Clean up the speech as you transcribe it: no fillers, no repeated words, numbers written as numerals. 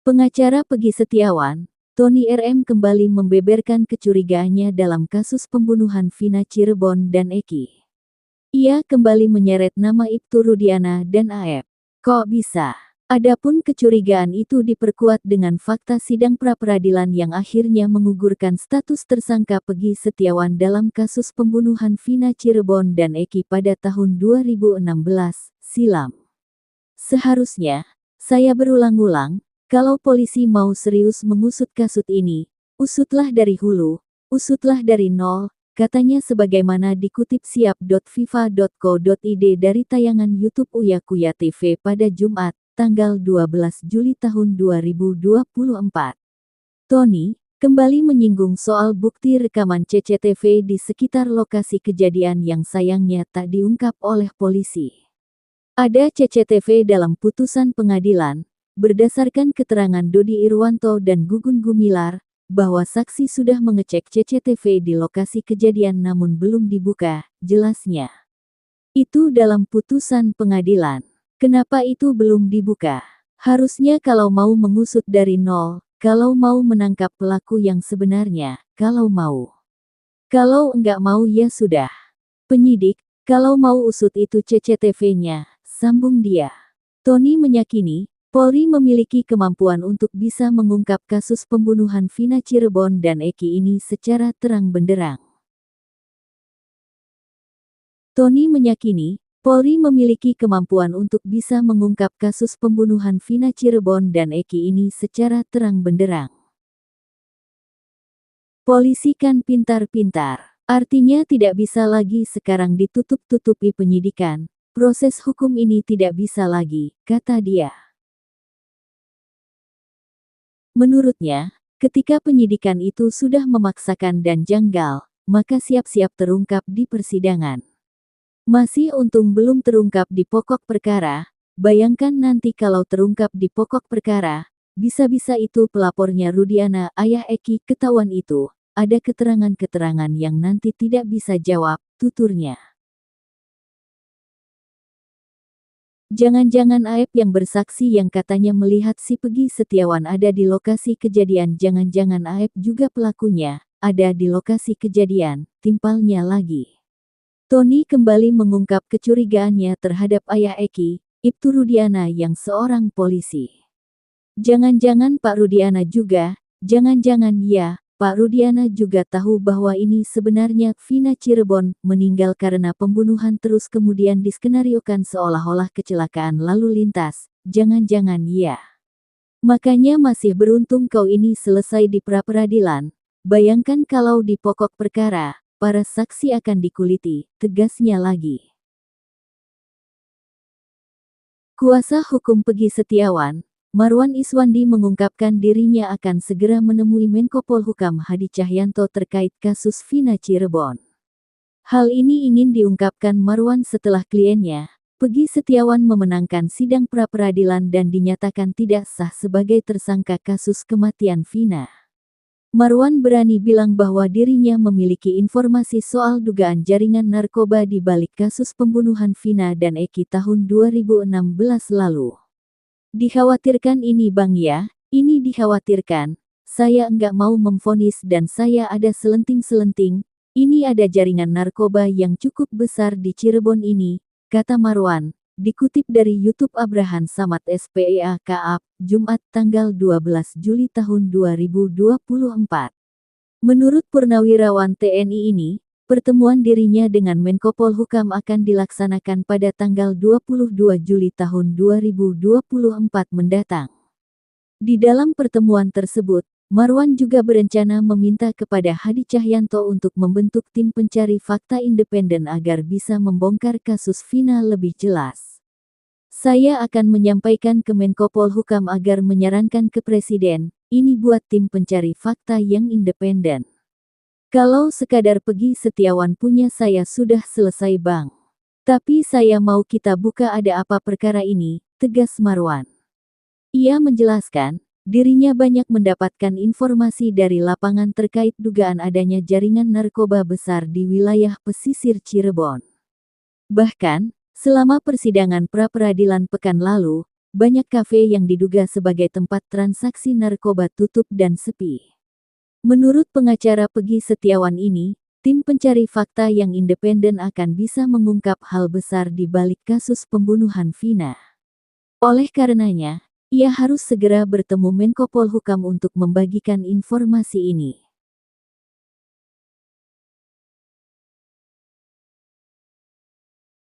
Pengacara Peggy Setiawan, Tony RM kembali membeberkan kecurigaannya dalam kasus pembunuhan Vina Cirebon dan Eki. Ia kembali menyeret nama Ibtu Rudiana dan AF. Kok bisa? Adapun kecurigaan itu diperkuat dengan fakta sidang pra-peradilan yang akhirnya menggugurkan status tersangka Peggy Setiawan dalam kasus pembunuhan Vina Cirebon dan Eki pada tahun 2016 silam. Seharusnya, saya berulang-ulang, kalau polisi mau serius mengusut kasus ini, usutlah dari hulu, usutlah dari nol, katanya sebagaimana dikutip siap.fifa.co.id dari tayangan YouTube Uya Kuya TV pada Jumat, tanggal 12 Juli tahun 2024. Tony kembali menyinggung soal bukti rekaman CCTV di sekitar lokasi kejadian yang sayangnya tak diungkap oleh polisi. Ada CCTV dalam putusan pengadilan, berdasarkan keterangan Dodi Irwanto dan Gugun Gumilar, bahwa saksi sudah mengecek CCTV di lokasi kejadian namun belum dibuka, jelasnya. Itu dalam putusan pengadilan. Kenapa itu belum dibuka? Harusnya kalau mau mengusut dari nol, kalau mau menangkap pelaku yang sebenarnya, kalau mau. Kalau enggak mau ya sudah. Penyidik, kalau mau usut itu CCTV-nya, sambung dia. Tony meyakini, Polri memiliki kemampuan untuk bisa mengungkap kasus pembunuhan Vina Cirebon dan Eki ini secara terang benderang. Tony meyakini, Polri memiliki kemampuan untuk bisa mengungkap kasus pembunuhan Vina Cirebon dan Eki ini secara terang benderang. Polisi kan pintar-pintar, artinya tidak bisa lagi sekarang ditutup-tutupi penyidikan, proses hukum ini tidak bisa lagi, kata dia. Menurutnya, ketika penyidikan itu sudah memaksakan dan janggal, maka siap-siap terungkap di persidangan. Masih untung belum terungkap di pokok perkara, bayangkan nanti kalau terungkap di pokok perkara, bisa-bisa itu pelapornya Rudiana ayah Eki ketahuan itu, ada keterangan-keterangan yang nanti tidak bisa jawab, tuturnya. Jangan-jangan AF yang bersaksi yang katanya melihat si Peggy Setiawan ada di lokasi kejadian, jangan-jangan AF juga pelakunya, ada di lokasi kejadian, timpalnya lagi. Tony kembali mengungkap kecurigaannya terhadap ayah Eki, Ibtu Rudiana yang seorang polisi. Jangan-jangan Pak Rudiana juga, jangan-jangan ya, Pak Rudiana juga tahu bahwa ini sebenarnya Vina Cirebon meninggal karena pembunuhan terus kemudian diskenariokan seolah-olah kecelakaan lalu lintas, jangan-jangan ya. Makanya masih beruntung kau ini selesai di pra-peradilan, bayangkan kalau di pokok perkara, para saksi akan dikuliti, tegasnya lagi. Kuasa hukum Peggy Setiawan, Marwan Iswandi mengungkapkan dirinya akan segera menemui Menko Polhukam Hadi Cahyanto terkait kasus Vina Cirebon. Hal ini ingin diungkapkan Marwan setelah kliennya, Peggy Setiawan memenangkan sidang pra-peradilan dan dinyatakan tidak sah sebagai tersangka kasus kematian Vina. Marwan berani bilang bahwa dirinya memiliki informasi soal dugaan jaringan narkoba di balik kasus pembunuhan Vina dan Eki tahun 2016 lalu. Dikhawatirkan ini Bang ya, ini dikhawatirkan, saya enggak mau memvonis dan saya ada selenting-selenting, ini ada jaringan narkoba yang cukup besar di Cirebon ini, kata Marwan, dikutip dari YouTube Abrahan Samad SPEA Kaap, Jumat tanggal 12 Juli tahun 2024. Menurut Purnawirawan TNI ini, pertemuan dirinya dengan Menko Polhukam akan dilaksanakan pada tanggal 22 Juli tahun 2024 mendatang. Di dalam pertemuan tersebut, Marwan juga berencana meminta kepada Hadi Cahyanto untuk membentuk tim pencari fakta independen agar bisa membongkar kasus Vina lebih jelas. Saya akan menyampaikan ke Menko Polhukam agar menyarankan ke Presiden, ini buat tim pencari fakta yang independen. Kalau sekadar Peggy Setiawan punya saya sudah selesai Bang. Tapi saya mau kita buka ada apa perkara ini, tegas Marwan. Ia menjelaskan, dirinya banyak mendapatkan informasi dari lapangan terkait dugaan adanya jaringan narkoba besar di wilayah pesisir Cirebon. Bahkan, selama persidangan pra-peradilan pekan lalu, banyak kafe yang diduga sebagai tempat transaksi narkoba tutup dan sepi. Menurut pengacara Peggy Setiawan ini, tim pencari fakta yang independen akan bisa mengungkap hal besar di balik kasus pembunuhan Vina. Oleh karenanya, ia harus segera bertemu Menko Polhukam untuk membagikan informasi ini.